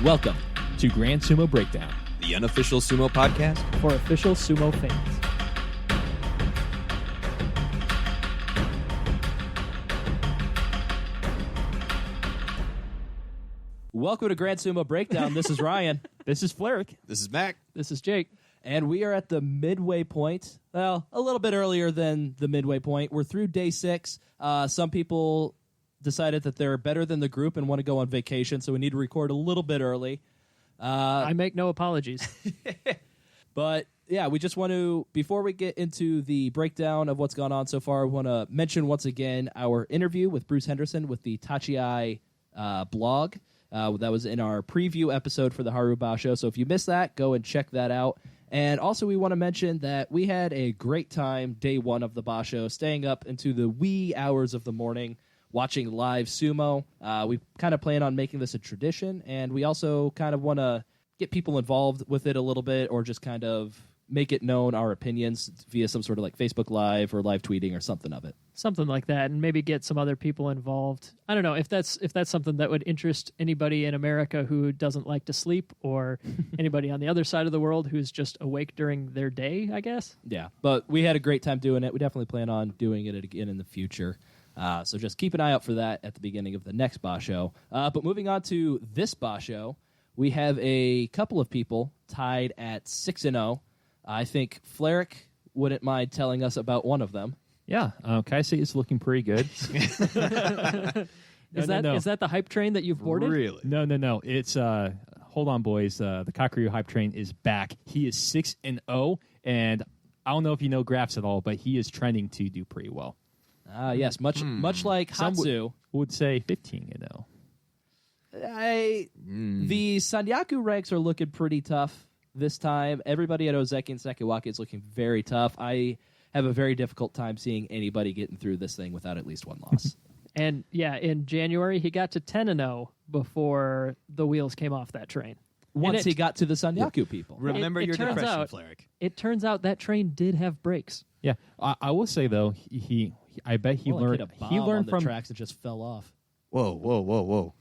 Welcome to Grand Sumo Breakdown, the unofficial sumo podcast for official sumo fans. Welcome to Grand Sumo Breakdown. This is Ryan. This is Flerick. This is Mac. This is Jake. And we are at the midway point. Well, a little bit earlier than the midway point. We're through day 6. Some people decided that they're better than the group and want to go on vacation, so we need to record a little bit early. I make no apologies. But, yeah, we just want to, before we get into the breakdown of what's gone on so far, we want to mention once again our interview with Bruce Henderson with the Tachi blog. That was in our preview episode for the Haru basho. So if you missed that, go and check that out. And also we want to mention that we had a great time day 1 of the basho, staying up into the wee hours of the morning, watching live sumo. We kind of plan on making this a tradition, and we also kind of want to get people involved with it a little bit, or just kind of make it known our opinions via some sort of like Facebook Live or live tweeting or something of it. Something like that, and maybe get some other people involved. I don't know if that's something that would interest anybody in America who doesn't like to sleep, or anybody on the other side of the world who's just awake during their day, I guess. Yeah, but we had a great time doing it. We definitely plan on doing it again in the future. So just keep an eye out for that at the beginning of the next basho. But moving on to this basho, we have a couple of people tied at 6-0. I think Flerick wouldn't mind telling us about one of them. Yeah, Kaisei is looking pretty good. Is that the hype train that you've boarded? Really? No. It's hold on, boys. The Kakaryu hype train is back. He is 6-0, and I don't know if you know graphs at all, but he is trending to do pretty well. Yes, much like Hatsu. Would say 15-0. The Sanyaku ranks are looking pretty tough this time. Everybody at Ozeki and Sekiwake is looking very tough. I have a very difficult time seeing anybody getting through this thing without at least one loss. And yeah, in January he got to 10-0 before the wheels came off that train. Once he got to the Sanyaku people. Remember It your turns depression, out- Flerick. It turns out that train did have brakes. Yeah, I will say though, I bet he learned. Hit a bomb He on learned the from tracks and just fell off. Whoa.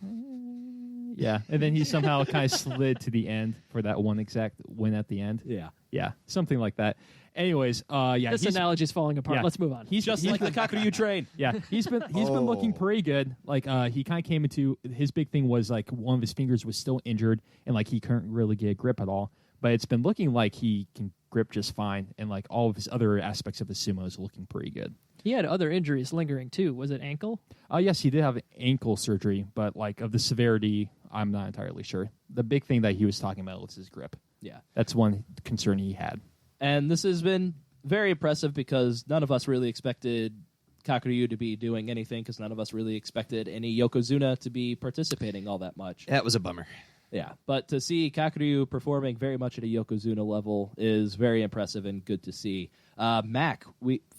Yeah, and then he somehow kind of slid to the end for that one exact win at the end. Yeah. Something like that. Anyways, yeah, This analogy is falling apart. yeah. Let's move on. He's just like the Kakaryu train. Yeah, he's been looking pretty good. Like he kind of came into his big thing was like one of his fingers was still injured and like he couldn't really get a grip at all. But it's been looking like he can grip just fine, and like all of his other aspects of his sumo is looking pretty good. He had other injuries lingering too. Was it ankle? Yes, he did have ankle surgery, but like of the severity, I'm not entirely sure. The big thing that he was talking about was his grip. Yeah. That's one concern he had. And this has been very impressive because none of us really expected Kakaryu to be doing anything, because none of us really expected any Yokozuna to be participating all that much. That was a bummer. Yeah, but to see Kakaryu performing very much at a Yokozuna level is very impressive and good to see. Mac,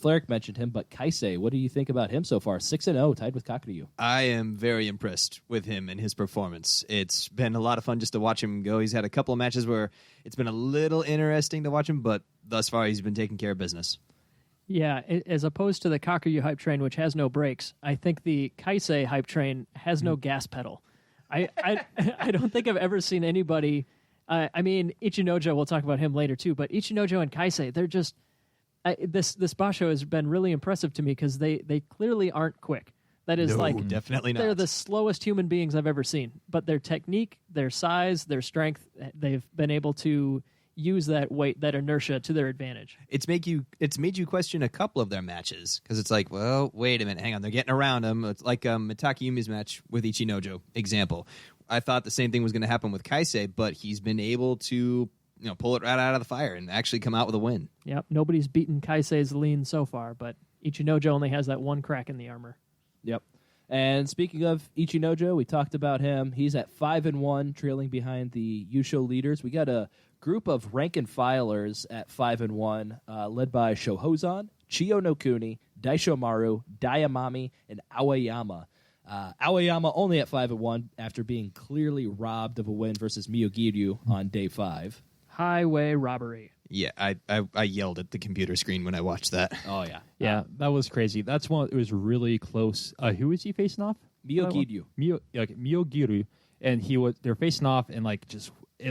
Flerick mentioned him, but Kaisei, what do you think about him so far? 6-0, tied with Kakaryu. I am very impressed with him and his performance. It's been a lot of fun just to watch him go. He's had a couple of matches where it's been a little interesting to watch him, but thus far he's been taking care of business. Yeah, as opposed to the Kakaryu hype train, which has no brakes, I think the Kaisei hype train has no gas pedal. I don't think I've ever seen anybody. I mean, Ichinojo, we'll talk about him later too, but Ichinojo and Kaisei, they're just this basho has been really impressive to me because they clearly aren't quick. That is definitely not. They're the slowest human beings I've ever seen. But their technique, their size, their strength, they've been able to use that weight, that inertia to their advantage. It's made you question a couple of their matches, because it's like, well, wait a minute, hang on, they're getting around him. It's like Mitake Yumi's match with Ichinojo example. I thought the same thing was going to happen with Kaisei, but he's been able to pull it right out of the fire and actually come out with a win. Yep, nobody's beaten Kaisei's lean so far, but Ichinojo only has that one crack in the armor. Yep. And speaking of Ichinojo, we talked about him. He's at 5-1, trailing behind the Yusho leaders. We got a group of rank and filers at 5-1, led by Shohozan, Chiyo no Kuni, Daishomaru, Dayamami, and Aoyama. Aoyama only at 5-1 after being clearly robbed of a win versus Miyogiryu on day 5. Highway robbery. Yeah, I yelled at the computer screen when I watched that. Oh, yeah. Yeah, that was crazy. That's one. It was really close. Who is he facing off? Miyogiryu. Miyogiryu. and they're facing off, and like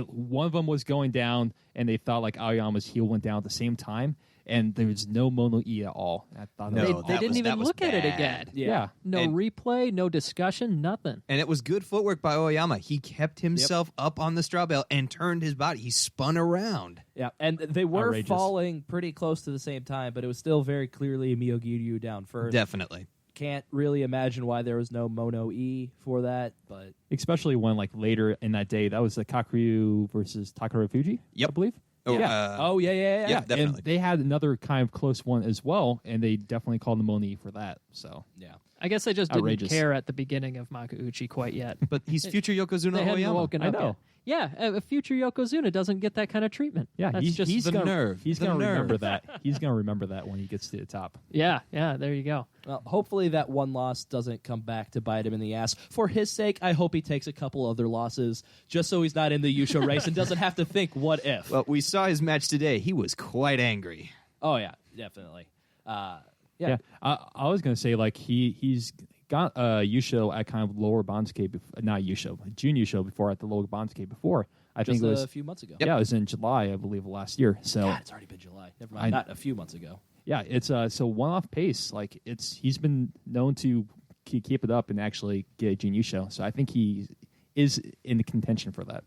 one of them was going down, and they thought like Aoyama's heel went down at the same time, and there was no Mono E at all. I thought they didn't even look at it again. Yeah. No replay, no discussion, nothing. And it was good footwork by Aoyama. He kept himself up on the straw bale and turned his body. He spun around. Yeah, and they were Outrageous. falling pretty close to the same time, but it was still very clearly Miyagi-Ryu down first. Definitely. Can't really imagine why there was no Mono E for that, but especially when like later in that day, that was the Kakuryu versus Takara Fuji, Yep. I believe. Oh, yeah. Yeah, definitely. And they had another kind of close one as well, and they definitely called the Moni for that. So yeah. I guess they just didn't Outrageous. care at the beginning of Makuuchi quite yet. But he's future Yokozuna They hadn't Aoyama. woken I up know. yet. Yeah, a future Yokozuna doesn't get that kind of treatment. yeah, That's he's just the gonna, nerve. He's The gonna nerve. remember that. He's gonna remember that when he gets to the top. Yeah, there you go. Well, hopefully that one loss doesn't come back to bite him in the ass. For his sake, I hope he takes a couple other losses just so he's not in the Yusho race and doesn't have to think, what if? Well, we saw his match today. He was quite angry. Oh, yeah, definitely. Yeah, I was gonna say like he's got Yusho at kind of lower Bansuke, not Yusho, Jun Yusho before at the lower Bansuke before. I Just think it was a few months ago. Yeah, it was in July, I believe, of last year. So God, it's already been July. Never mind. Not a few months ago. yeah, it's so one-off pace. Like he's been known to keep it up and actually get Jun Yusho. So I think he is in the contention for that.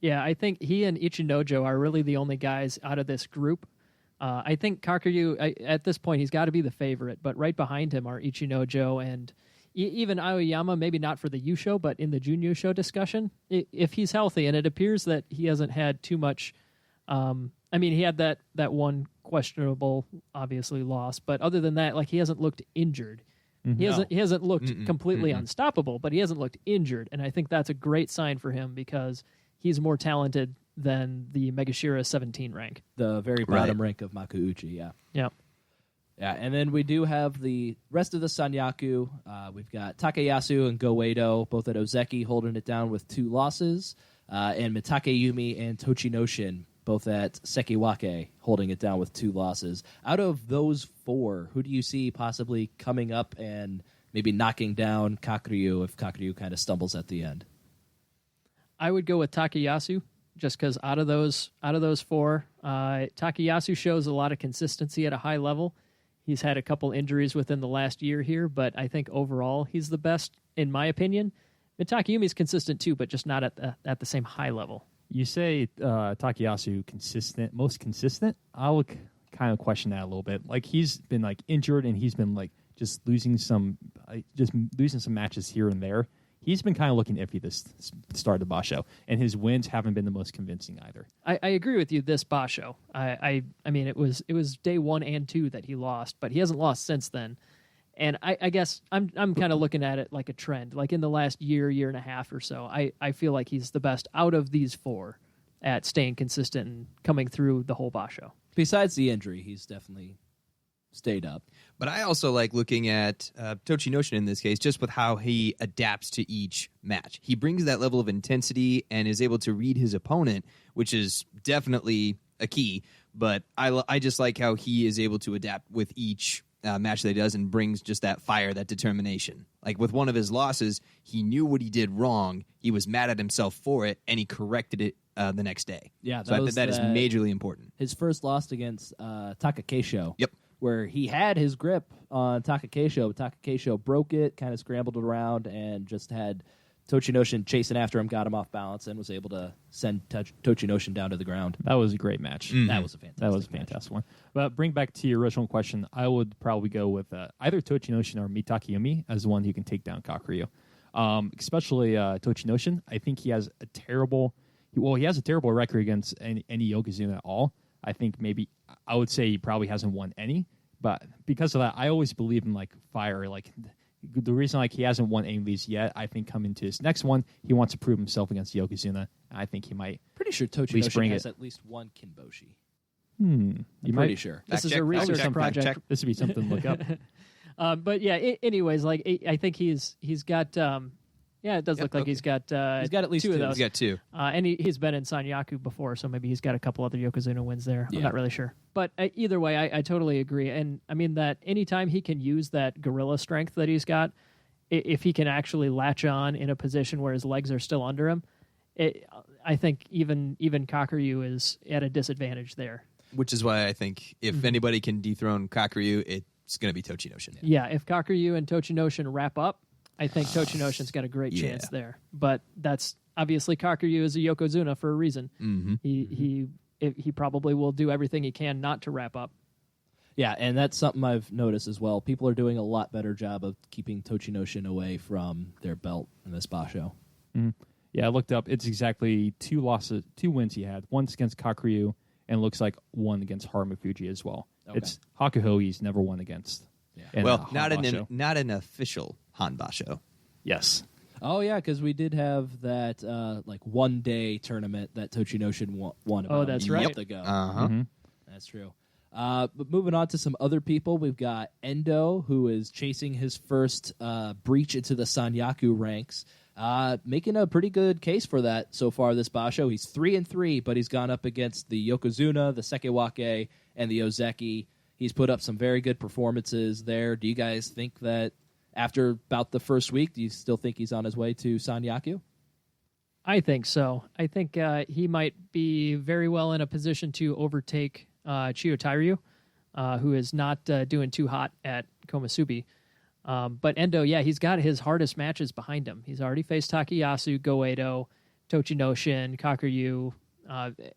Yeah, I think he and Ichinojo are really the only guys out of this group. I think Kakuryu, at this point, he's got to be the favorite, but right behind him are Ichinojo and even Aoyama, maybe not for the Yusho, but in the Jun Yusho discussion, if he's healthy, and it appears that he hasn't had too much. I mean, he had that one questionable, obviously, loss, but other than that, like he hasn't looked injured. He hasn't looked completely unstoppable, but he hasn't looked injured, and I think that's a great sign for him because he's more talented than the Megashira 17 rank. The very bottom rank of Makuuchi, yeah. Yeah. Yeah, and then we do have the rest of the Sanyaku. We've got Takayasu and Goeido, both at Ozeki, holding it down with 2 losses. And Mitakeyumi and Tochinoshin, both at Sekiwake, holding it down with 2 losses. Out of those 4, who do you see possibly coming up and maybe knocking down Kakuryu if Kakuryu kind of stumbles at the end? I would go with Takayasu, just because out of those 4, Takayasu shows a lot of consistency at a high level. He's had a couple injuries within the last year here, but I think overall he's the best, in my opinion. Mitakeyumi's consistent too, but just not at the same high level. You say Takayasu most consistent? I would kind of question that a little bit. Like he's been like injured and he's been like just losing some matches here and there. He's been kind of looking iffy this start of the basho, and his wins haven't been the most convincing either. I agree with you. This basho, I mean, it was day 1 and 2 that he lost, but he hasn't lost since then. And I guess I'm kind of looking at it like a trend. Like in the last year and a half or so, I feel like he's the best out of these 4 at staying consistent and coming through the whole basho. Besides the injury, he's definitely stayed up. But I also like looking at Tochinoshin in this case, just with how he adapts to each match. He brings that level of intensity and is able to read his opponent, which is definitely a key. But I just like how he is able to adapt with each match that he does and brings just that fire, that determination. Like with one of his losses, he knew what he did wrong. He was mad at himself for it, and he corrected it the next day. Yeah, so I think that is majorly important. His first loss against Takakeisho. Yep. Where he had his grip on Takakeisho. Takakeisho broke it, kind of scrambled it around, and just had Tochinoshin chasing after him, got him off balance, and was able to send Tochinoshin down to the ground. That was a great match. That was a fantastic one. But bring back to your original question, I would probably go with either Tochinoshin or Mitakeyumi as the one who can take down Kakuryu. Especially Tochinoshin. I think he has a terrible record against any Yokozuna at all. I think maybe I would say he probably hasn't won any, but because of that, I always believe in like fire. Like the reason like he hasn't won any of these yet, I think coming to his next one, he wants to prove himself against Yokozuna. I think he might. Pretty sure Tochinoshin has at least 1 Kinboshi. I'm pretty sure. This is a research project. This would be something to look up. But yeah, anyways, like I think he's got. Yeah, it does look like he's got at least 2 of those. He's got 2. And he's been in Sanyaku before, so maybe he's got a couple other Yokozuna wins there. Yeah. I'm not really sure. But either way, I totally agree. And I mean that anytime he can use that gorilla strength that he's got, if he can actually latch on in a position where his legs are still under him, I think even Kakuryu is at a disadvantage there. Which is why I think if anybody can dethrone Kakuryu, it's going to be Tochinoshin. Yeah, if Kakuryu and Tochinoshin wrap up, I think Tochinoshin's got a great chance there. But that's obviously Kakuryu is a Yokozuna for a reason. He probably will do everything he can not to wrap up. Yeah, and that's something I've noticed as well. People are doing a lot better job of keeping Tochinoshin away from their belt in this basho. Yeah, I looked up. It's exactly 2 wins he had. One's against Kakuryu, and it looks like one against Haru as well. Okay. It's Hakuho he's never won against. Yeah. Well, not an official Hanbasho. Yes. Oh, yeah, because we did have that one-day tournament that Tochinoshin won about that's a right. month ago. Uh-huh. That's true. But moving on to some other people, we've got Endo, who is chasing his first breach into the Sanyaku ranks, making a pretty good case for that so far this basho. He's 3-3, but he's gone up against the Yokozuna, the Sekewake, and the Ozeki. He's put up some very good performances there. Do you guys think that after about the first week, do you still think he's on his way to Sanyaku? I think so. I think he might be very well in a position to overtake Chiyotairyu, who is not doing too hot at Komusubi. But Endo, he's got his hardest matches behind him. He's already faced Takayasu, Goedo, Tochinoshin, Kakuryu,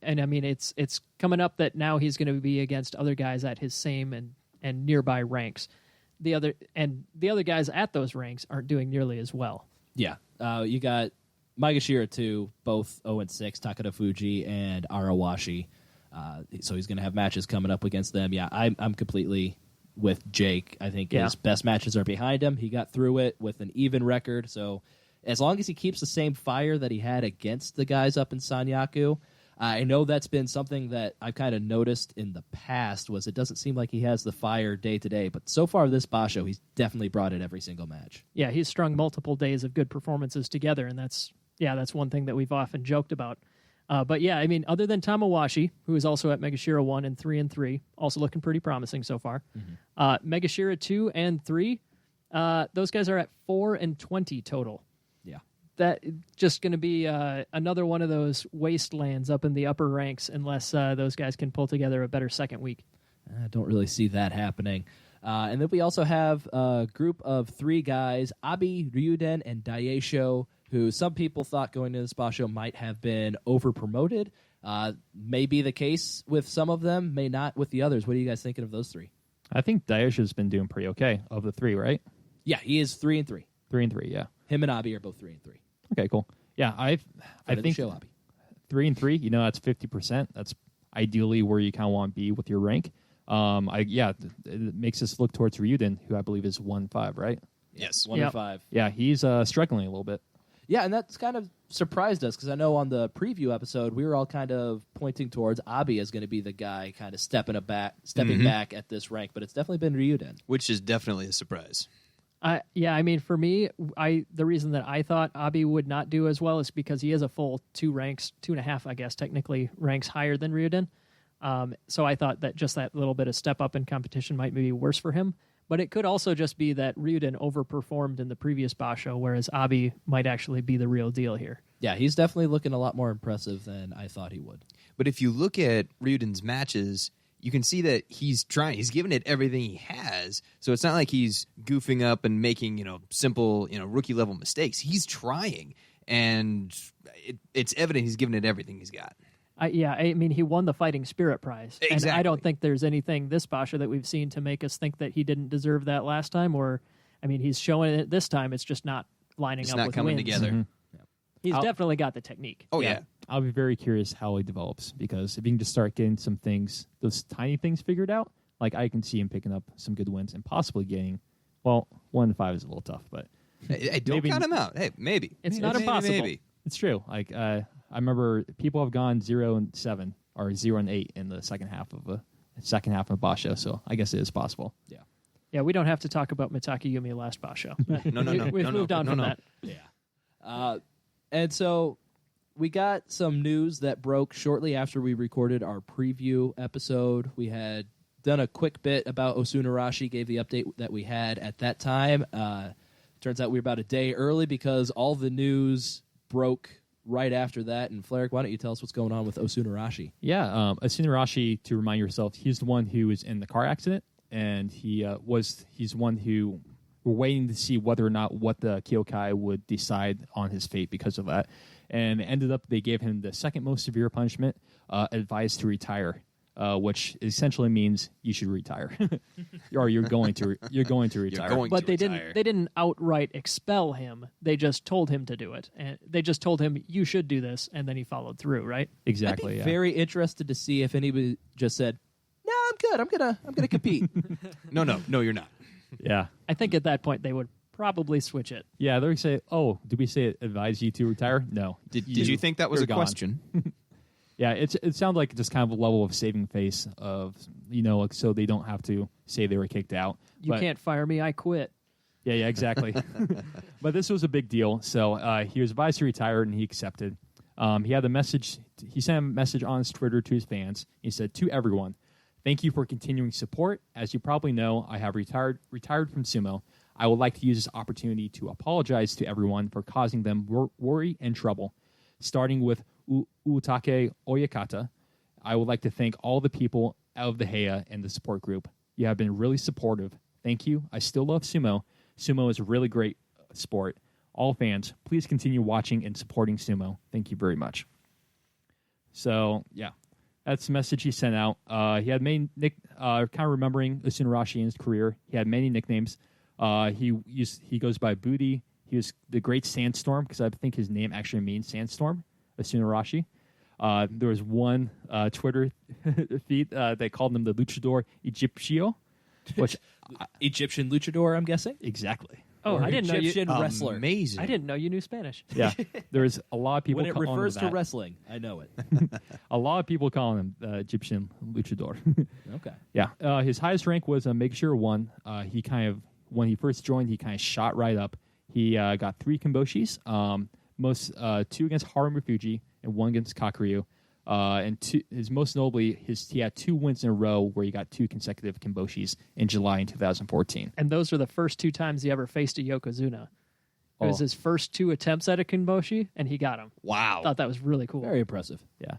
and I mean it's coming up that now he's going to be against other guys at his same and nearby ranks. The other guys at those ranks aren't doing nearly as well. Yeah, you got Maegashira too, both 0-6, Takada Fuji and Arawashi. So he's going to have matches coming up against them. Yeah, I'm completely with Jake. I think his best matches are behind him. He got through it with an even record. So as long as he keeps the same fire that he had against the guys up in Sanyaku, I know that's been something that I've kind of noticed in the past was it doesn't seem like he has the fire day to day. But so far this basho, he's definitely brought it every single match. Yeah, he's strung multiple days of good performances together, and that's one thing that we've often joked about. But yeah, I mean, other than Tamawashi, who is also at Megashira 1 and 3-3, also looking pretty promising so far. Megashira 2 and 3, those guys are at 4-20 total. Yeah. That just going to be another one of those wastelands up in the upper ranks unless those guys can pull together a better second week. I don't really see that happening. And then we also have a group of 3 guys, Abi, Ryuden, and Daisho, who some people thought going to this basho might have been over-promoted. May be the case with some of them, may not with the others. What are you guys thinking of those 3? I think Daisha's been doing pretty okay of the 3, right? Yeah, he is 3-3. 3-3, yeah. Him and Abi are both 3-3. Okay, cool. Yeah, I think show, Abi. 3-3, that's 50%. That's ideally where you kind of want to be with your rank. It makes us look towards Ryuden, who I believe is 1-5, right? Yes. 1-5. Yeah, he's struggling a little bit. Yeah, and that's kind of surprised us because I know on the preview episode we were all kind of pointing towards Abi as going to be the guy kind of stepping back at this rank, but it's definitely been Ryuden. Which is definitely a surprise. I mean, for me, the reason that I thought Abi would not do as well is because he is a full 2.5, I guess, technically ranks higher than Ryuden. So I thought that just that little bit of step up in competition might be worse for him. But it could also just be that Ryuden overperformed in the previous basho, whereas Abi might actually be the real deal here. Yeah, he's definitely looking a lot more impressive than I thought he would. But if you look at Ryuden's matches, you can see that he's trying. He's giving it everything he has. So it's not like he's goofing up and making, simple, rookie level mistakes. He's trying, and it's evident he's giving it everything he's got. I mean, he won the Fighting Spirit Prize. Exactly. And I don't think there's anything this basho that we've seen to make us think that he didn't deserve that last time. He's showing it this time. It's just not lining It's up not with coming wins. together. Mm-hmm. He's definitely got the technique. Oh, yeah. I'll be very curious how he develops, because if he can just start getting some things, those tiny things figured out, like I can see him picking up some good wins and possibly getting, 1-5 is a little tough, but Hey, don't count him out. Hey, maybe. It's not impossible. Maybe. it's true. Like I remember people have gone 0-7 or 0-8 in the second half of a basho, so I guess it is possible. Yeah. Yeah, we don't have to talk about Mitake Yumi last basho. No. We've moved on from that. Yeah. And so we got some news that broke shortly after we recorded our preview episode. We had done a quick bit about Osunarashi, gave the update that we had at that time. Turns out we were about a day early because all the news broke right after that. And Flarek, why don't you tell us what's going on with Osunarashi? Yeah, Osunarashi, to remind yourself, he's the one who was in the car accident, and he's the one who we're waiting to see whether or not what the Kyokai would decide on his fate because of that. And it ended up they gave him the second most severe punishment, advised to retire, which essentially means you should retire, or you're going to retire. But they didn't outright expel him. They just told him to do it, and they just told him you should do this, and then he followed through. Right? Exactly. I'd be Yeah. very interested to see if anybody just said, "No, I'm good. I'm gonna compete." No, you're not. Yeah. I think at that point they would probably switch it. Yeah, they're going to say, oh, did we say advise you to retire? No. Did you think that was You're a gone. question? Yeah, it sounds like just kind of a level of saving face of, like, so they don't have to say they were kicked out. You can't fire me. I quit. Yeah, exactly. But this was a big deal. So he was advised to retire, and he accepted. He had a message. He sent a message on his Twitter to his fans. He said, to everyone, thank you for continuing support. As you probably know, I have retired from sumo. I would like to use this opportunity to apologize to everyone for causing them worry and trouble. Starting with Utake Oyakata, I would like to thank all the people of the Heya and the support group. You have been really supportive. Thank you. I still love sumo. Sumo is a really great sport. All fans, please continue watching and supporting sumo. Thank you very much. So, yeah. That's the message he sent out. He had many kind of remembering Osunarashi in his career. He had many nicknames. He goes by Booty. He was the Great Sandstorm because I think his name actually means sandstorm. Osunarashi. There was one Twitter feed they called him the Luchador Egipcio, which Egyptian luchador, I'm guessing. exactly. Oh, Or I didn't know you. Egyptian wrestler. Amazing. I didn't know you knew Spanish. Yeah, there's a lot of people When it calling him refers to that. wrestling, I know it. A lot of people calling him Egyptian Luchador. Okay. Yeah, his highest rank was a Make Sure 1. When he first joined, he kind of shot right up. He got 3 Kimboshis, 2 against Haru Fuji and 1 against Kakuryu. His most notably, he had 2 wins in a row where he got 2 consecutive Kimboshis in July in 2014. And those were the first 2 times he ever faced a Yokozuna. It was Oh. his first 2 attempts at a Kimboshi, and he got him. Wow. Thought that was really cool. Very impressive. Yeah,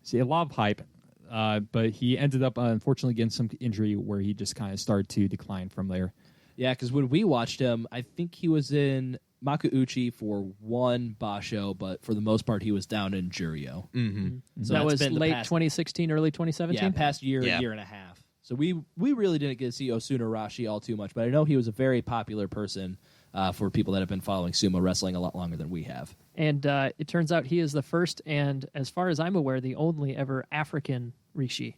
see a lot of hype, but he ended up unfortunately getting some injury where he just kind of started to decline from there. Yeah, because when we watched him, I think he was in Makuuchi for 1 basho, but for the most part, he was down in Juryo. Mm-hmm. So That that's was been the late past- 2016, early 2017? Yeah, past year Yeah. and a half. So we really didn't get to see Osunarashi all too much, but I know he was a very popular person for people that have been following sumo wrestling a lot longer than we have. And it turns out he is the first and, as far as I'm aware, the only ever African Rishi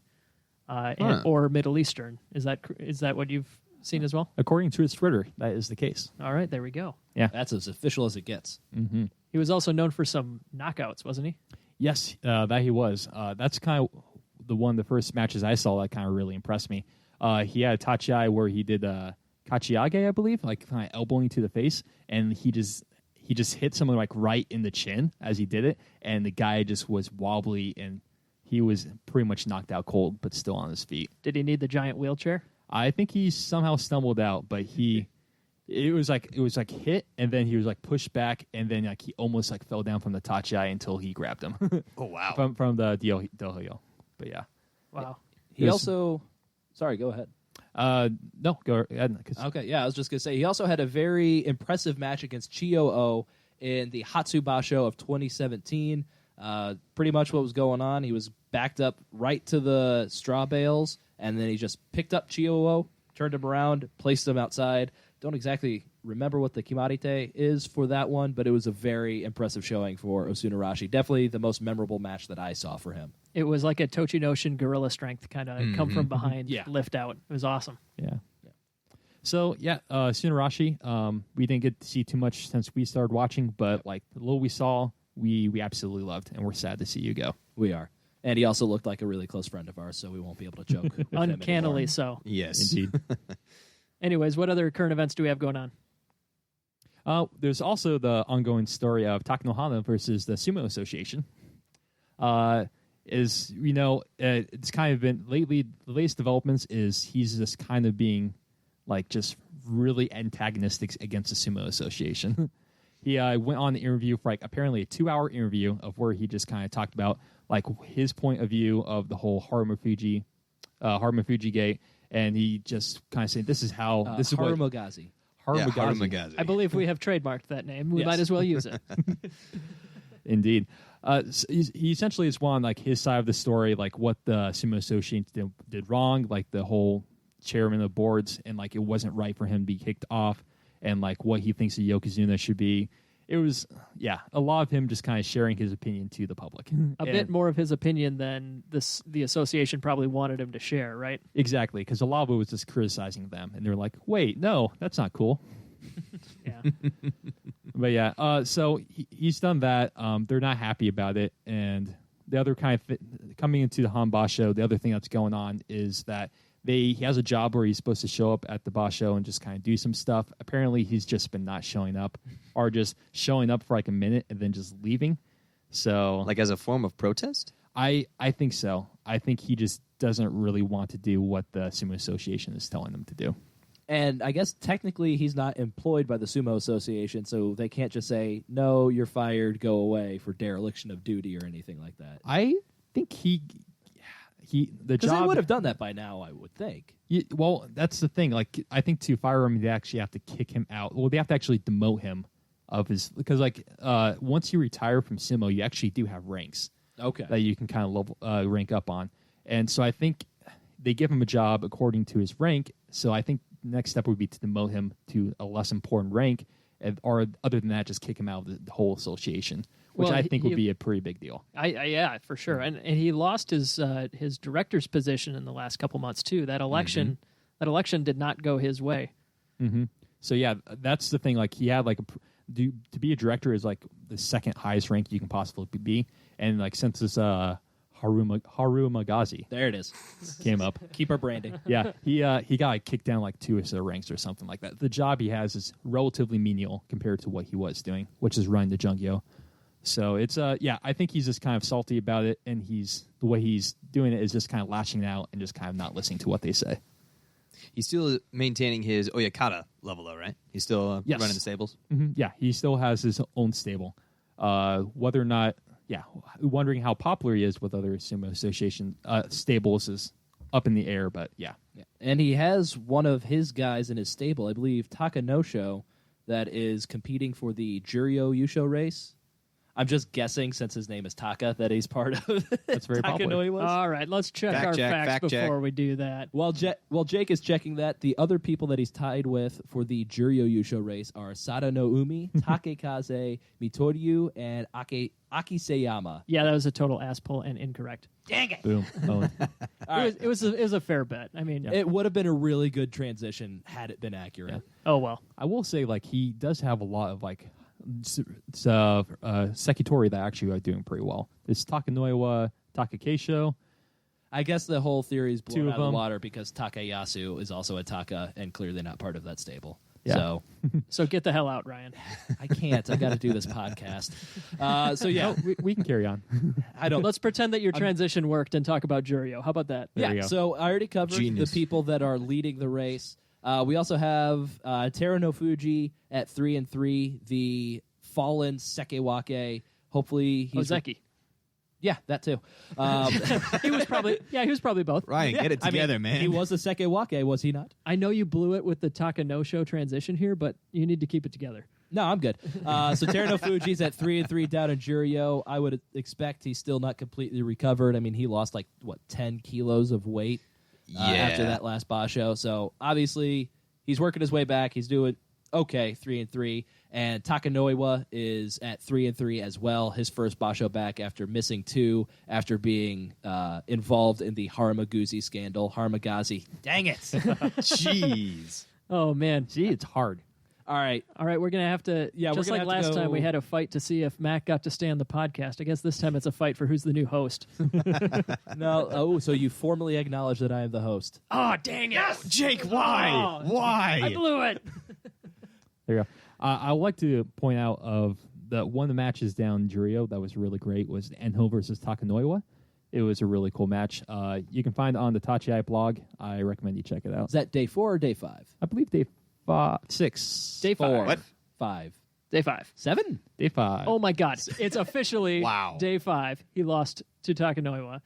or Middle Eastern. Is that what you've seen as well? According to his Twitter, that is the case. All right, there we go. Yeah. That's as official as it gets. Mm-hmm. He was also known for some knockouts, wasn't he? Yes, that he was. That's kind of the first matches I saw that kind of really impressed me. He had a tachiai where he did kachiage, I believe, like kind of elbowing to the face, and he just hit someone like right in the chin as he did it, and the guy just was wobbly and he was pretty much knocked out cold, but still on his feet. Did he need the giant wheelchair? I think he somehow stumbled out, but it was like hit, and then he was like pushed back, and then like he almost like fell down from the tachiai until he grabbed him. Oh, wow. from the Dohyo. But yeah. Wow. He also... Sorry, go ahead. No, go ahead. Okay, yeah, I was just going to say, he also had a very impressive match against Chio-O in the Hatsubasho of 2017. Pretty much what was going on, he was backed up right to the straw bales, and then he just picked up Chio-O, turned him around, placed him outside. Don't exactly remember what the Kimarite is for that one, but it was a very impressive showing for Osunarashi. Definitely the most memorable match that I saw for him. It was like a Tochinoshin gorilla strength kind of come from behind, Yeah. lift out. It was awesome. Yeah. So yeah, Sunarashi, we didn't get to see too much since we started watching, but like the little we saw, we absolutely loved, and we're sad to see you go. We are. And he also looked like a really close friend of ours, so we won't be able to joke with him Uncannily anymore. so. Yes. Indeed. Anyways, what other current events do we have going on? There's also the ongoing story of Takanohana versus the Sumo Association. It's kind of been lately. The latest developments is he's just kind of being like just really antagonistic against the Sumo Association. He went on the interview for like apparently a 2-hour interview of where he just kind of talked about like his point of view of the whole Harumafuji gate, and he just kind of said, "This is how this is what Harumagazi. Harumagazi. I believe we have trademarked that name. We Yes. might as well use it. Indeed." So he essentially is on like his side of the story, like what the Sumo Association did wrong, like the whole chairman of the boards, and like it wasn't right for him to be kicked off, and like what he thinks a Yokozuna should be. It was, a lot of him just kind of sharing his opinion to the public. A bit more of his opinion than the association probably wanted him to share, right? Exactly, because a lot of it was just criticizing them, and they're like, "Wait, no, that's not cool." Yeah. But so he's done that. They're not happy about it, and the other kind of coming into the Hanbasho, the other thing that's going on is that he has a job where he's supposed to show up at the basho and just kind of do some stuff. Apparently, he's just been not showing up, or just showing up for like a minute and then just leaving. So, Like as a form of protest? I think so. I think he just doesn't really want to do what the Sumo Association is telling him to do. And I guess technically he's not employed by the Sumo Association, so they can't just say, "No, you're fired, go away" for dereliction of duty or anything like that. I think the Because job they would have done that by now, I would think. Well, that's the thing. Like, I think to fire him, they actually have to kick him out. Well, they have to actually demote him of his, because like once you retire from Sumo, you actually do have ranks Okay. that you can kind of level rank up on. And so I think they give him a job according to his rank. So I think the next step would be to demote him to a less important rank, or other than that, just kick him out of the whole association, which Well, I think he- would be a pretty big deal. Yeah, for sure. And he lost his director's position in the last couple months too. That election did not go his way. Mm-hmm. So yeah, that's the thing. Like he had like to be a director is like the second highest rank you can possibly be, and like since this Harumagazi There it is. came up, Keep our branding. yeah, he got like, kicked down like 2 of the ranks or something like that. The job he has is relatively menial compared to what he was doing, which is running the Jungyo. So it's I think he's just kind of salty about it, and the way he's doing it is just kind of lashing out and just kind of not listening to what they say. He's still maintaining his Oyakata level, though, right? He's still Yes. running the stables? Mm-hmm. Yeah, he still has his own stable. Whether or not, wondering how popular he is with other Sumo Association stables is up in the air, but yeah. And he has one of his guys in his stable, I believe, Takanosho, that is competing for the Juryo Yusho race. I'm just guessing, since his name is Taka, that he's part of That's very popular. Takanoi was. All right, let's check Fact our check, facts fact check. before we do that. While Jake is checking that, the other people that he's tied with for the Juryo Yusho race are Sada no Umi, Takekaze, Mitoryu, and Akiseyama. Yeah, that was a total ass pull and incorrect. Boom. Oh, It was a fair bet. I mean, It would have been a really good transition had it been accurate. oh well. I will say, like, he does have a lot of, like, Sekitori that actually are doing pretty well. There's Takanoiwa, Takakeisho. I guess the whole theory is blown Two of out of the them. water because Takayasu is also a Taka and clearly not part of that stable. Yeah. So So get the hell out, Ryan. I can't. I got to do this podcast. So yeah, We can carry on. I don't. Let's pretend that your transition worked and talk about Juryo. How about that? There Yeah. you go. So I already covered Genius. the people that are leading the race. We also have Teru no Fuji at 3-3, the fallen Sekewake. Hopefully he's Ozeki. Yeah, that too. He was probably both. Ryan, get it together, man. He was the Sekewake, was he not? I know you blew it with the Takanosho transition here, but you need to keep it together. No, I'm good. So Teru no Fuji's at 3-3 down in Juryo. I would expect he's still not completely recovered. I mean, he lost 10 kilos of weight after that last basho. So obviously he's working his way back. He's doing okay, 3-3. And Takanoiwa is at 3-3 as well. His first basho back after missing 2 after being involved in the Harumaguzi scandal. Harumagazi. Dang it. Jeez. Oh man. See, it's hard. All right. All right, we're gonna have to. Yeah, we're just gonna like have to last time, go- we had a fight to see if Mac got to stay on the podcast. I guess this time it's a fight for who's the new host. No. Oh, so you formally acknowledge that I am the host. Oh dang it! Jake, why? Oh, Why? I blew it. There you go. I would like to point out one of the matches down in Juryo that was really great was Enho versus Takanoiwa. It was a really cool match. You can find it on the Tachiai blog. I recommend you check it out. Is that day 4 or day 5? I believe day 6. Day 5. What? 5. Day 5. 7. Day 5. Oh my God! It's officially Wow. Day 5. He lost to Takanoiwa.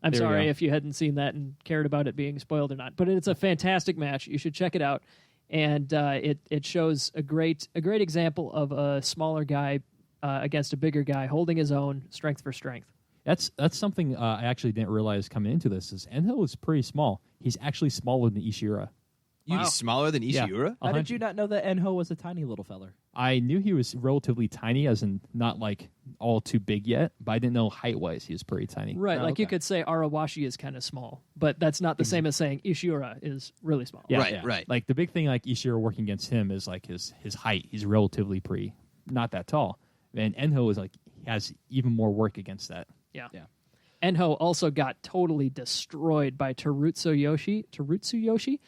I'm There we sorry go. if you hadn't seen that and cared about it being spoiled or not, but it's a fantastic match. You should check it out, and it shows a great example of a smaller guy against a bigger guy holding his own, strength for strength. That's something I actually didn't realize coming into this. Is Enho is pretty small. He's actually smaller than Ishihara. He's smaller than Yeah. Ishiura? How did you not know that Enho was a tiny little feller? I knew he was relatively tiny, as in not like all too big yet, but I didn't know height-wise he was pretty tiny. Right, Oh, like you okay. could say Arawashi is kind of small, but that's not the same as saying Ishiura is really small. Yeah. Right, right. Like the big thing, like Ishihara working against him is like his height. He's relatively pretty, not that tall. And Enho is like has even more work against that. Yeah. Yeah. Enho also got totally destroyed by Terutsuyoshi. Terutsuyoshi.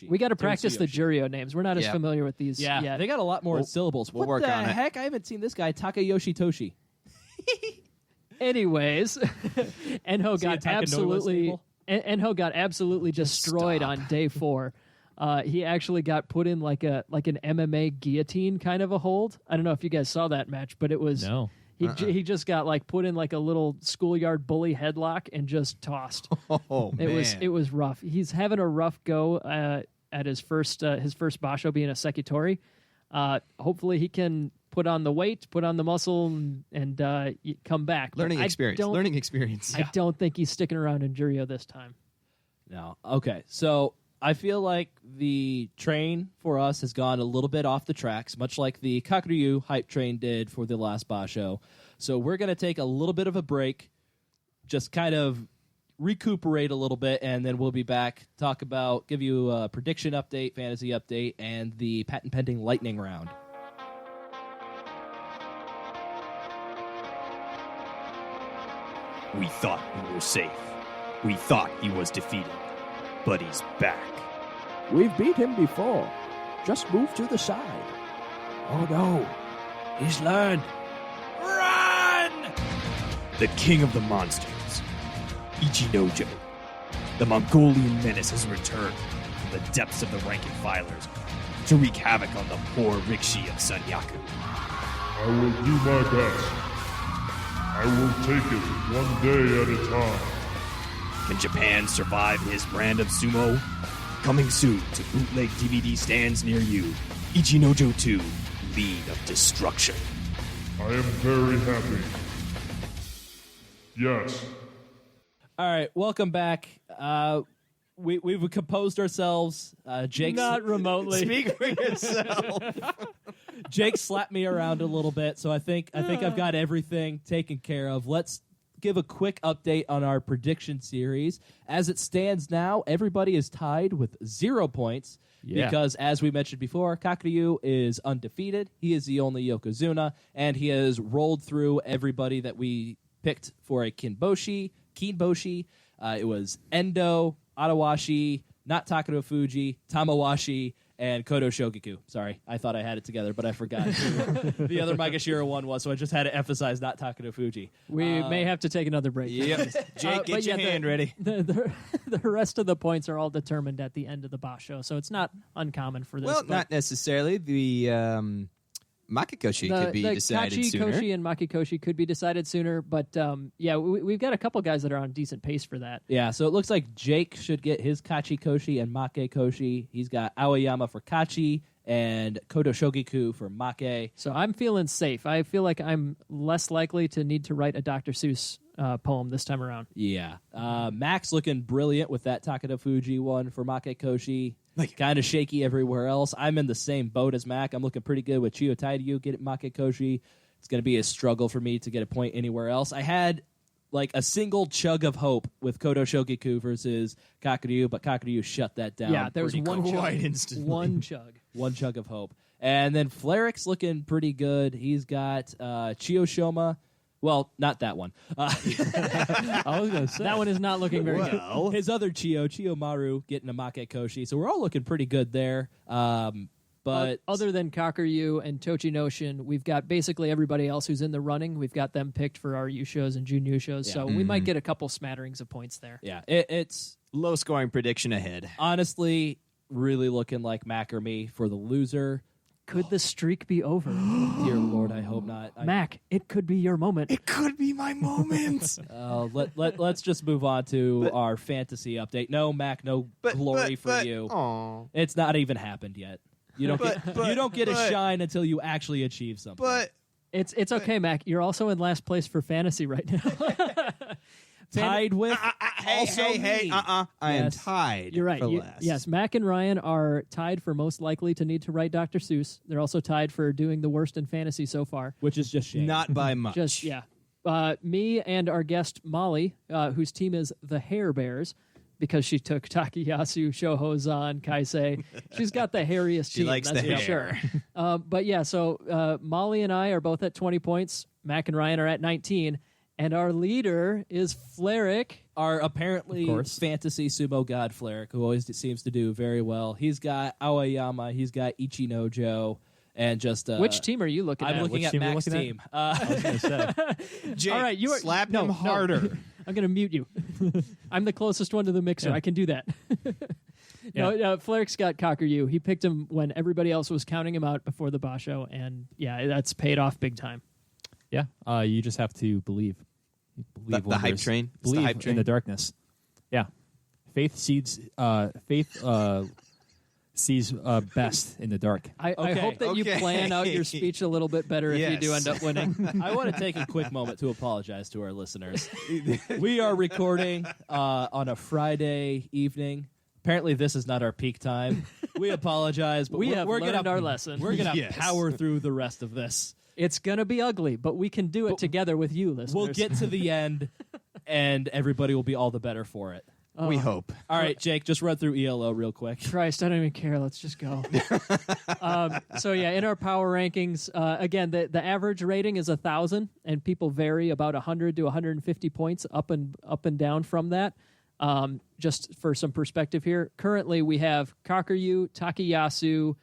We got to practice the Terutsuyoshi. Juryo names. We're not as Yeah. familiar with these Yeah, yet. they got a lot more syllables. we'll What work the on it. heck? I haven't seen this guy, Takayoshi Toshi. Anyways, Enho See a got Takanoiwa absolutely stable? Enho got absolutely destroyed stop. on day 4. He actually got put in like an MMA guillotine kind of a hold. I don't know if you guys saw that match, but it was No. he just got like put in like a little schoolyard bully headlock and just tossed. Oh, man. It was rough. He's having a rough go at his first basho being a sekitori. Hopefully he can put on the weight, put on the muscle, and come back. But Learning I experience. don't- Learning experience. I don't think he's sticking around in Juryo this time. No. Okay. So I feel like the train for us has gone a little bit off the tracks, much like the Kakuryu hype train did for the last basho. So we're going to take a little bit of a break, just kind of recuperate a little bit, and then we'll be back, give you a prediction update, fantasy update, and the patent pending lightning round. We thought we were safe. We thought he was defeated. But he's back. We've beat him before. Just move to the side. Oh no, he's learned. Run! The king of the monsters, Ichinojo. The Mongolian menace has returned from the depths of the rank and filers to wreak havoc on the poor Rikshi of Sanyaku. I will do my best. I will take it one day at a time. Can Japan survive his brand of sumo? Coming soon to bootleg DVD stands near you. Ichinojo 2, Lead of Destruction. I am very happy. Yes. All right, welcome back. We've composed ourselves. Jake's Not remotely. Speak for yourself. Jake slapped me around a little bit, so I think I've got everything taken care of. Let's give a quick update on our prediction series. As it stands now, everybody is tied with 0 points because, as we mentioned before, Kakuryu is undefeated. He is the only Yokozuna, and he has rolled through everybody that we picked for a Kinboshi. It was Endo, Adawashi, not Takano Fuji, Tamawashi, and Kodo Shogiku. Sorry, I thought I had it together, but I forgot who the other Maegashira one was, so I just had to emphasize not Takano Fuji. We may have to take another break. Yep. Jake, but get your yeah, hand ready. The rest of the points are all determined at the end of the basho, so it's not uncommon for this. Well, but not necessarily. The Makikoshi could be decided Kachi, sooner. Koshi, and Makikoshi could be decided sooner, but yeah, we've got a couple guys that are on decent pace for that. Yeah, so it looks like Jake should get his Kachi Koshi and Make Koshi. He's got Aoyama for Kachi and Kodo Shogiku for Make. So I'm feeling safe. I feel like I'm less likely to need to write a Dr. Seuss poem this time around. Yeah. Max looking brilliant with that Takano Fuji one for Make Koshi. Kind of shaky everywhere else. I'm in the same boat as Mac. I'm looking pretty good with Chiyo Tairyu, get Make Koshi. It's going to be a struggle for me to get a point anywhere else. I had like a single chug of hope with Kodo Shogiku versus Kakuryu, but Kakuryu shut that down. Yeah, there was pretty one quick. chug. instantly. One chug. One chug of hope. And then Flarik's looking pretty good. He's got Chiyo Shoma. Well, not that one. I was going to say. That one is not looking very good. His other Chiyo Maru, getting a Make Koshi. So we're all looking pretty good there. But other than Kakuryu and Tochinoshin, we've got basically everybody else who's in the running. We've got them picked for our U-shows and Jun U-shows, so we might get a couple smatterings of points there. yeah, it's Low scoring prediction ahead. honestly, really looking like Mac or me for the loser. Could the streak be over? Dear Lord, I hope not. Mac, it could be your moment. It could be my moment. Let's just move on to our fantasy update. No, Mac, no glory for you. Aw. It's not even happened yet. You don't get a shine until you actually achieve something. But It's okay, Mac. You're also in last place for fantasy right now. tied with hey, I am Yes. tied. You're right. For last. Yes, Mac and Ryan are tied for most likely to need to write Dr. Seuss. They're also tied for doing the worst in fantasy so far. which is just shame. Not by much. Just yeah. Me and our guest Molly, whose team is the Hair Bears, because she took Takayasu, Shohozan, Kaisei. She's got the hairiest She team, likes that's the for hair. sure. But yeah, so Molly and I are both at 20 points. Mac and Ryan are at 19. And our leader is Fleric. Our apparently Of course. fantasy sumo god Fleric, who always seems to do very well. He's got Aoyama, he's got Ichinojo, and just Which team are you looking I'm at? looking Which at team are you Mac's looking team. I was going to say. Jake, All right, you are slap no, him no. harder. I'm going to mute you. I'm the closest one to the mixer. Yeah. I can do that. No, Fleric's got Kakuryu. He picked him when everybody else was counting him out before the basho, and yeah, that's paid off big time. Yeah, you just have to believe. You believe The when hype there's- train? It's the Believe hype in train? the darkness. Yeah, faith sees best in the dark. I Okay, hope that you okay. plan out your speech a little bit better if you do Yes. end up winning. I want to take a quick moment to apologize to our listeners. We are recording on a Friday evening. Apparently, this is not our peak time. We apologize, but We we're have gonna, learned our lesson. We're going to Yes. power through the rest of this. It's going to be ugly, but we can do it together with you, listeners. We'll get to the end, and everybody will be all the better for it. We hope. All right, Jake, just run through ELO real quick. Christ, I don't even care. Let's just go. So yeah, in our power rankings, again, the average rating is 1,000, and people vary about 100 to 150 points up and down from that. Just for some perspective here, currently we have Kakuryu, Takayasu,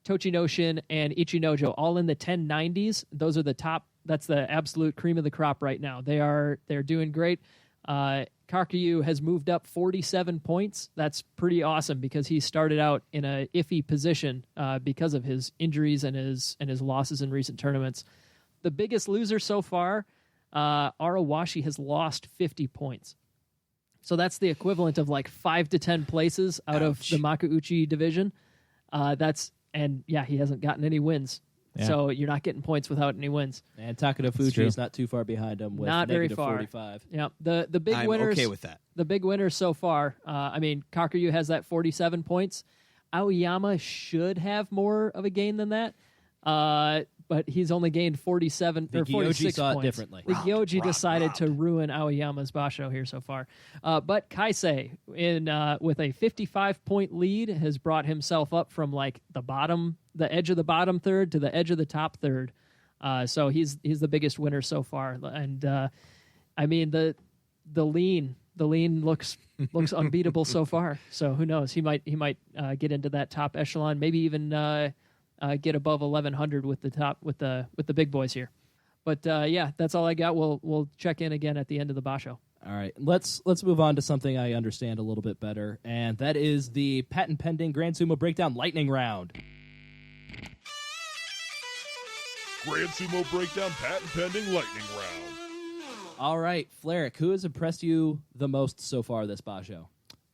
Tochinoshin, and Ichinojo all in the 1090s. Those are the top. That's the absolute cream of the crop right now. They're doing great. Kakuryu has moved up 47 points. That's pretty awesome because he started out in a iffy position because of his injuries and his losses in recent tournaments. The biggest loser so far, Arawashi has lost 50 points. So that's the equivalent of like 5 to 10 places out of the Makuuchi division. He hasn't gotten any wins. Yeah. So you're not getting points without any wins. And Takeda Fuji true. is not too far behind him with Not very negative far. 45. Yeah, the big I'm winners. okay with that. The big winners so far. Kakuryu has that 47 points. Aoyama should have more of a gain than that, but he's only gained 47 The or 46 Gyoji saw it points. differently. The Gyoji decided to ruin Aoyama's basho here so far. But Kaisei, with a 55-point lead, has brought himself up from like the edge of the bottom third to the edge of the top third. So he's the biggest winner so far. And the lean looks unbeatable so far. So who knows? He might get into that top echelon. Maybe even get above 1100 with the big boys here. But that's all I got. We'll check in again at the end of the basho. All right, let's move on to something I understand a little bit better, and that is the patent pending Grand Sumo Breakdown Lightning Round. Grand Sumo Breakdown patent pending lightning round. All right, Fleric, who has impressed you the most so far this basho?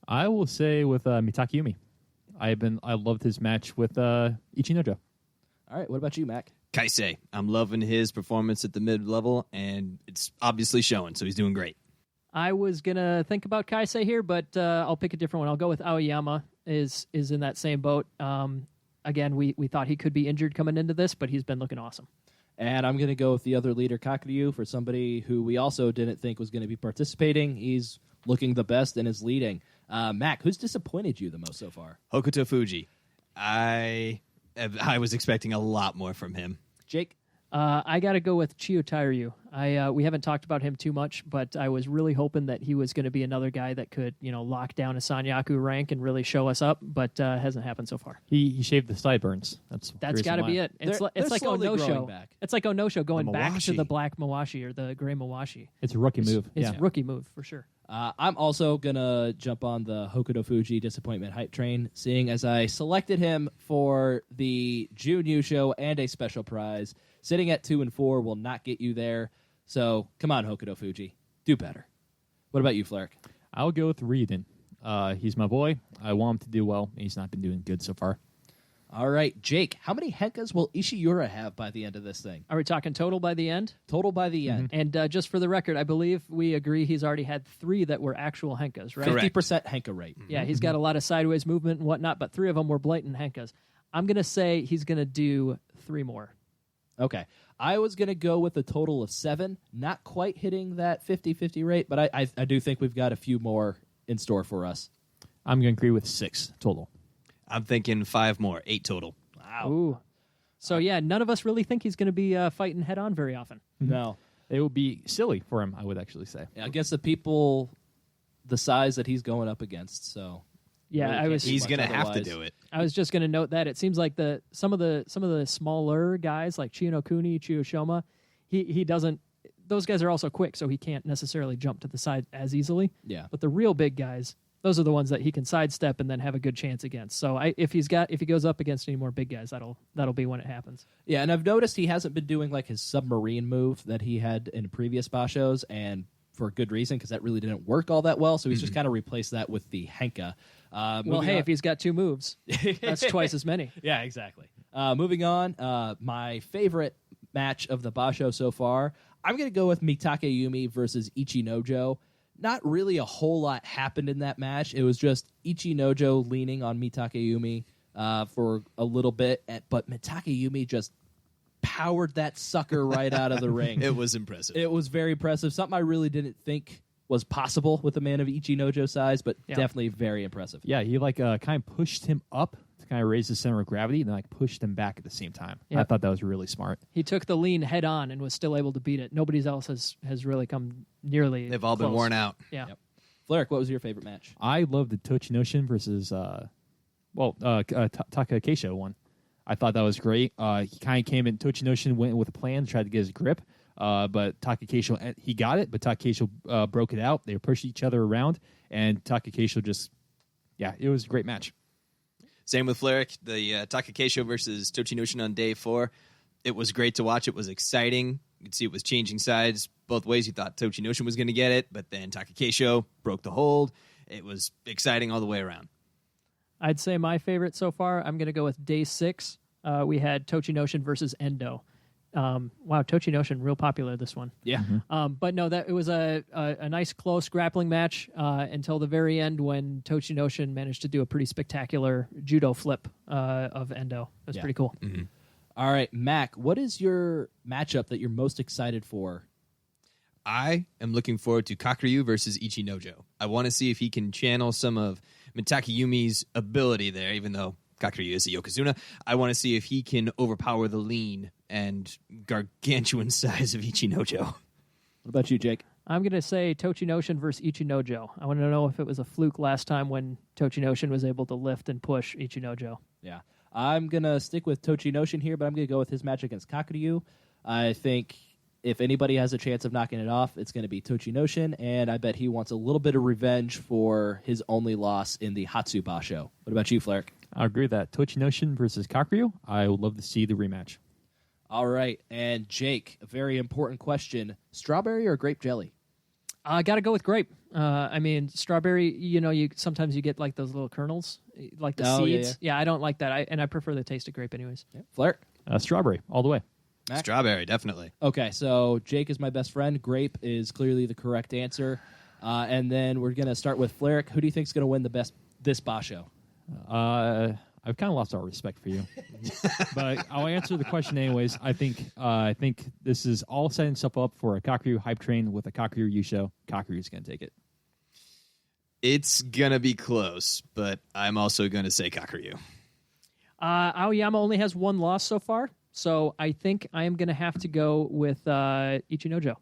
I will say with Mitaki Yumi. I loved his match with Ichinojo. All right, what about you, Mac? Kaisei, I'm loving his performance at the mid-level, and it's obviously showing, so he's doing great. I was gonna think about Kaisei here, but I'll pick a different one. I'll go with Aoyama. Is in that same boat. Again, we thought he could be injured coming into this, but he's been looking awesome. And I'm going to go with the other leader, Kakuryu, for somebody who we also didn't think was going to be participating. He's looking the best and is leading. Mac, who's disappointed you the most so far? Hokuto Fuji. I was expecting a lot more from him. Jake? I got to go with Chiyotairyu. We haven't talked about him too much, but I was really hoping that he was going to be another guy that could, lock down a Sanyaku rank and really show us up, but hasn't happened so far. He shaved the sideburns. That's got to be it. It's They're like slowly growing Onosho. back. It's like Onosho going back to Mawashi. the black Mawashi or the gray Mawashi. It's a rookie move. It's Yeah. a rookie move for sure. I'm also going to jump on the Hokuto Fuji disappointment hype train, seeing as I selected him for the June Yusho and a special prize. Sitting at 2 and 4 will not get you there. So come on, Hokuto Fuji. Do better. What about you, Flarek? I'll go with Reedon. He's my boy. I want him to do well. He's not been doing good so far. All right, Jake, how many Henkas will Ishiura have by the end of this thing? Are we talking total by the end? Total by the end. And just for the record, I believe we agree he's already had 3 that were actual Henkas, right? Correct. 50% Henka rate. Yeah, he's got a lot of sideways movement and whatnot, but 3 of them were blatant Henkas. I'm going to say he's going to do 3 more. Okay. I was going to go with a total of 7, not quite hitting that 50-50 rate, but I do think we've got a few more in store for us. I'm going to agree with 6 total. I'm thinking 5 more, 8 total. Wow. Ooh. So, yeah, none of us really think he's going to be fighting head-on very often. No. It would be silly for him, I would actually say. Against the people the size that he's going up against, so... Yeah, Really I can't was do He's much going to have to otherwise. do it. I was just going to note that it seems like some of the smaller guys like Chiyo Chiyoshoma, he doesn't. Those guys are also quick, so he can't necessarily jump to the side as easily. Yeah. But the real big guys, those are the ones that he can sidestep and then have a good chance against. So if he goes up against any more big guys, that'll be when it happens. Yeah, and I've noticed he hasn't been doing like his submarine move that he had in previous bashos, and for good reason, because that really didn't work all that well. So he's just kind of replaced that with the Henka. Well, hey, if he's got 2 moves, that's twice as many. Yeah, exactly. Moving on, my favorite match of the basho so far, I'm going to go with Mitakeyumi versus Ichinojo. Not really a whole lot happened in that match. It was just Ichinojo leaning on Mitakeyumi for a little bit, but Mitakeyumi just powered that sucker right out of the ring. It was impressive. It was very impressive. Something I really didn't think was possible with a man of Ichinojo's size, but Yeah. definitely very impressive. Yeah, he kind of pushed him up to kind of raise the center of gravity and then pushed him back at the same time. Yeah. I thought that was really smart. He took the lean head on and was still able to beat it. Nobody else has really come nearly. They've all been close. worn out. Yeah. Yep. Flarek, what was your favorite match? I love the Tochinoshin versus Takakeisho one. I thought that was great. He kind of came in, Tochinoshin went with a plan, tried to get his grip, but Takakeisho, he got it, but Takakeisho broke it out. They pushed each other around, and Takakeisho it was a great match. Same with Flarek, the Takakeisho versus Tochinoshin on day 4. It was great to watch. It was exciting. You could see it was changing sides both ways. You thought Tochinoshin was going to get it, but then Takakeisho broke the hold. It was exciting all the way around. I'd say my favorite so far, I'm going to go with day 6. We had Tochinoshin versus Endo. Wow, Tochinoshin, real popular, this one. Yeah. But no, it was a nice close grappling match until the very end when Tochinoshin managed to do a pretty spectacular judo flip of Endo. It was Yeah. pretty cool. All right, Mac, what is your matchup that you're most excited for? I am looking forward to Kakuryu versus Ichinojo. I want to see if he can channel some of Mitakeyumi's ability there, even though Kakuryu is a Yokozuna. I want to see if he can overpower the lean and gargantuan size of Ichinojo. What about you, Jake? I'm going to say Tochinoshin versus Ichinojo. I want to know if it was a fluke last time when Tochinoshin was able to lift and push Ichinojo. Yeah. I'm going to stick with Tochinoshin here, but I'm going to go with his match against Kakuryu. I think if anybody has a chance of knocking it off, it's going to be Tochinoshin, and I bet he wants a little bit of revenge for his only loss in the Hatsu Basho. What about you, Flarek? I agree with that. Tochinoshin versus Kakuryu, I would love to see the rematch. All right, and Jake, a very important question. Strawberry or grape jelly? I got to go with grape. I mean, strawberry, you sometimes you get like those little kernels, like the Oh, yeah, seeds. Yeah, I don't like that. I prefer the taste of grape anyways. Yeah. Flarek? Strawberry, all the way. Mac? Strawberry, definitely. Okay, so Jake is my best friend. Grape is clearly the correct answer. And then we're going to start with Flarek. Who do you think is going to win this Basho? I've kind of lost all respect for you, but I'll answer the question anyways. I think this is all setting itself up for a Kakuryu hype train with a Kakuryu Yusho. Kakuryu's going to take it. It's going to be close, but I'm also going to say Kakuryu. Aoyama only has 1 loss so far, so I think I am going to have to go with Ichinojo.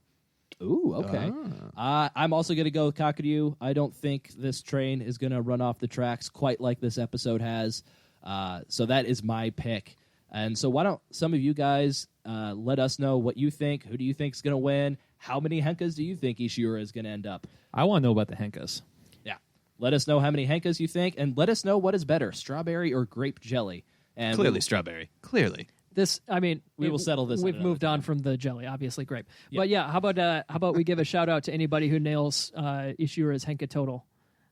Ooh, okay. I'm also going to go with Kakuryu. I don't think this train is going to run off the tracks quite like this episode has. So that is my pick. And so why don't some of you guys let us know what you think. Who do you think is going to win? How many Henkas do you think Ishiura is going to end up? I want to know about the Henkas. Yeah. Let us know how many Henkas you think, and let us know what is better, strawberry or grape jelly. And Clearly strawberry. Clearly. This, I mean, We will settle this We've another moved on from the jelly, obviously grape. But yeah, how about we give a shout out to anybody who nails Ishiura's Henka total?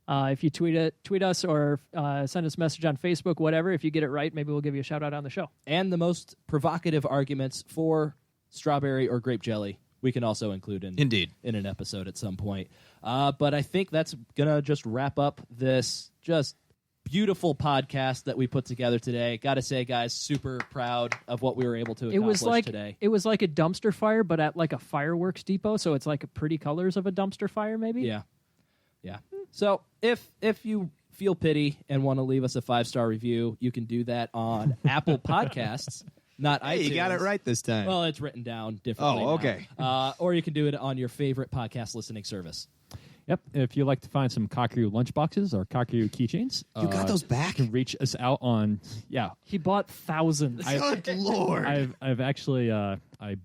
If you tweet us or send us a message on Facebook, whatever. If you get it right, maybe we'll give you a shout out on the show. And the most provocative arguments for strawberry or grape jelly we can also include in an episode at some point. But I think that's gonna just wrap up this just beautiful podcast that we put together today. Got to say, guys, super proud of what we were able to accomplish today. It was like a dumpster fire, but at like a fireworks depot. So it's like pretty colors of a dumpster fire, maybe. Yeah. So if you feel pity and want to leave us a 5-star review, you can do that on Apple Podcasts, not iTunes. You got it right this time. Well, it's written down differently. Oh, okay. Or you can do it on your favorite podcast listening service. Yep. If you'd like to find some Kakuryu lunchboxes or Kakuryu keychains, You got those back? you can reach us out on. Yeah, He bought thousands. Good Lord. I've actually I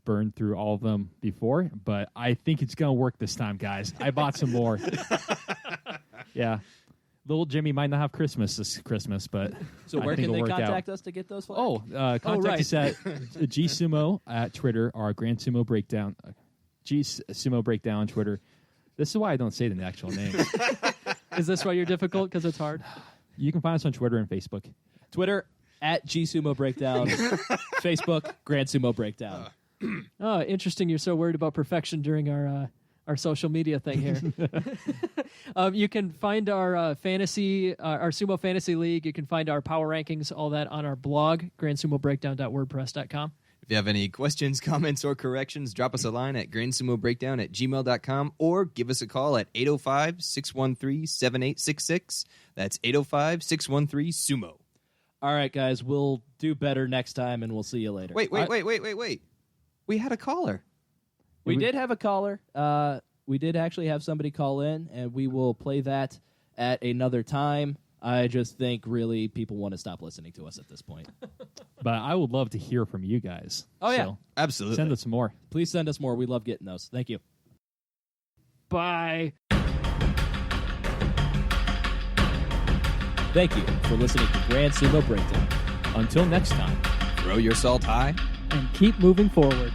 burned through all of them before, but I think it's gonna work this time, guys. I bought some more. Yeah, little Jimmy might not have Christmas this Christmas, but So I where think can they it'll work contact out. us to get those? Contact right. us at GSumo at Twitter or Grand Sumo Breakdown. Sumo Breakdown on Twitter. This is why I don't say the actual name. Is this why you're difficult? Because it's hard. You can find us on Twitter and Facebook. Twitter at GSumo Breakdown, Facebook Grand Sumo Breakdown. Oh, interesting. You're so worried about perfection during our social media thing here. You can find our fantasy, our Sumo Fantasy League. You can find our power rankings, all that on our blog, grandsumobreakdown.wordpress.com. If you have any questions, comments, or corrections, drop us a line at grandsumobreakdown@gmail.com or give us a call at 805-613-7866. That's 805-613-SUMO. All right, guys, we'll do better next time, and we'll see you later. Wait. We had a caller. We did have a caller. We did actually have somebody call in, and we will play that at another time. I just think really people want to stop listening to us at this point. But I would love to hear from you guys. Oh, yeah. So Absolutely. send us more. Please send us more. We love getting those. Thank you. Bye. Thank you for listening to Grand Sumo Breakdown. Until next time. Throw your salt high. And keep moving forward.